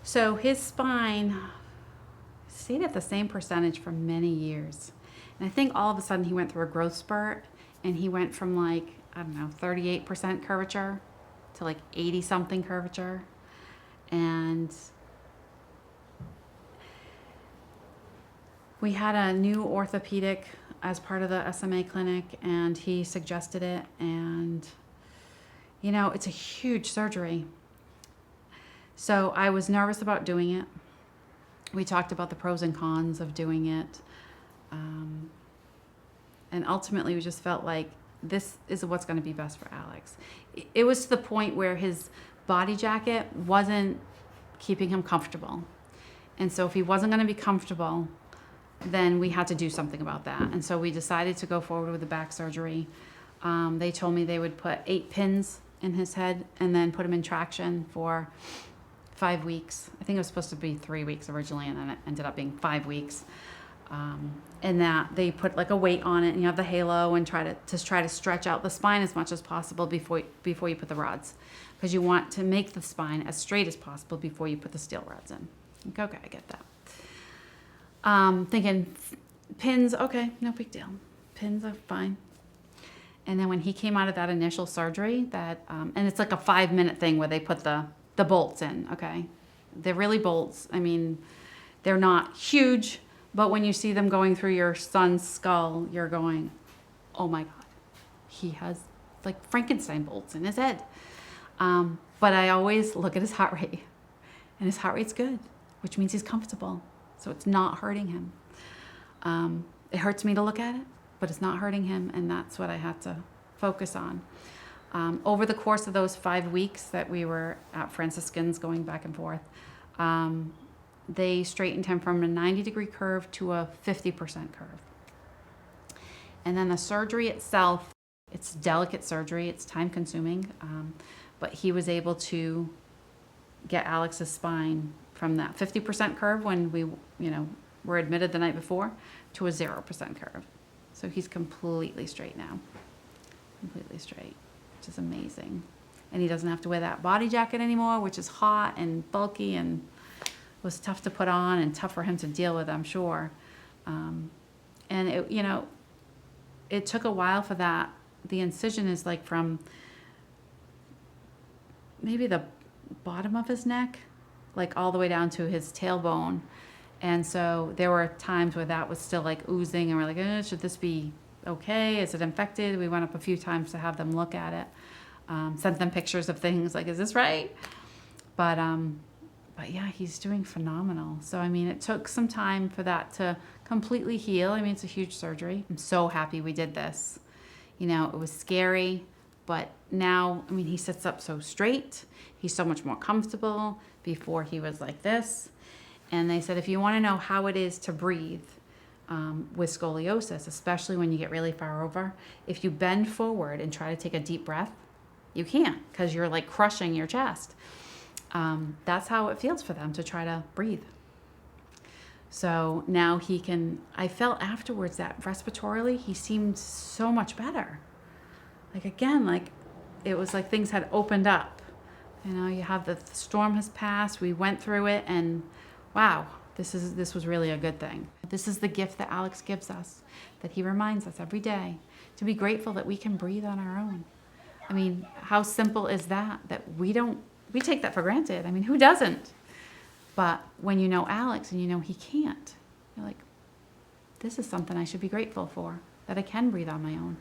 So his spine stayed at the same percentage for many years. And I think all of a sudden he went through a growth spurt and he went from like, I don't know, 38% curvature to like 80 something curvature. And we had a new orthopedic as part of the SMA clinic and he suggested it. And, you know, it's a huge surgery. So I was nervous about doing it. We talked about the pros and cons of doing it. And ultimately we just felt like this is what's going to be best for Alex. It was to the point where his body jacket wasn't keeping him comfortable. And so if he wasn't going to be comfortable, then we had to do something about that. And so we decided to go forward with the back surgery. They told me they would put 8 pins in his head and then put him in traction for 5 weeks. I think it was supposed to be 3 weeks originally, and then it ended up being 5 weeks. And that they put like a weight on it, and you have the halo, and try to stretch out the spine as much as possible before you put the rods, because you want to make the spine as straight as possible before you put the steel rods in. Like, okay, I get that. Thinking pins, okay, no big deal. Pins are fine. And then when he came out of that initial surgery, and it's like a 5-minute thing where they put the bolts in, okay? They're really bolts. I mean, they're not huge, but when you see them going through your son's skull, you're going, oh my God, he has like Frankenstein bolts in his head. But I always look at his heart rate, and his heart rate's good, which means he's comfortable. So it's not hurting him. It hurts me to look at it, but it's not hurting him, and that's what I had to focus on. Over the course of those 5 weeks that we were at Franciscans going back and forth, they straightened him from a 90-degree curve to a 50% curve. And then the surgery itself, it's delicate surgery, it's time-consuming, but he was able to get Alex's spine from that 50% curve when we, were admitted the night before to a 0% curve. So he's completely straight now, completely straight, which is amazing. And he doesn't have to wear that body jacket anymore, which is hot and bulky and was tough to put on and tough for him to deal with, I'm sure. And it took a while for that. The incision is like from maybe the bottom of his neck, like all the way down to his tailbone. And so there were times where that was still like oozing, and we're like, should this be okay? Is it infected? We went up a few times to have them look at it. Sent them pictures of things like, is this right? But yeah, he's doing phenomenal. So, I mean, it took some time for that to completely heal. I mean, it's a huge surgery. I'm so happy we did this. It was scary, but now, I mean, he sits up so straight. He's so much more comfortable. Before he was like this. And they said, if you want to know how it is to breathe with scoliosis, especially when you get really far over, if you bend forward and try to take a deep breath, you can't, because you're like crushing your chest. That's how it feels for them to try to breathe. So now he can, I felt afterwards that respiratorily, he seemed so much better. Like, again, like it was like things had opened up. You have the storm has passed, we went through it, and wow, this was really a good thing. This is the gift that Alex gives us, that he reminds us every day to be grateful that we can breathe on our own. I mean, how simple is that we take that for granted. I mean, who doesn't? But when you know Alex and you know he can't, you're like, this is something I should be grateful for, that I can breathe on my own.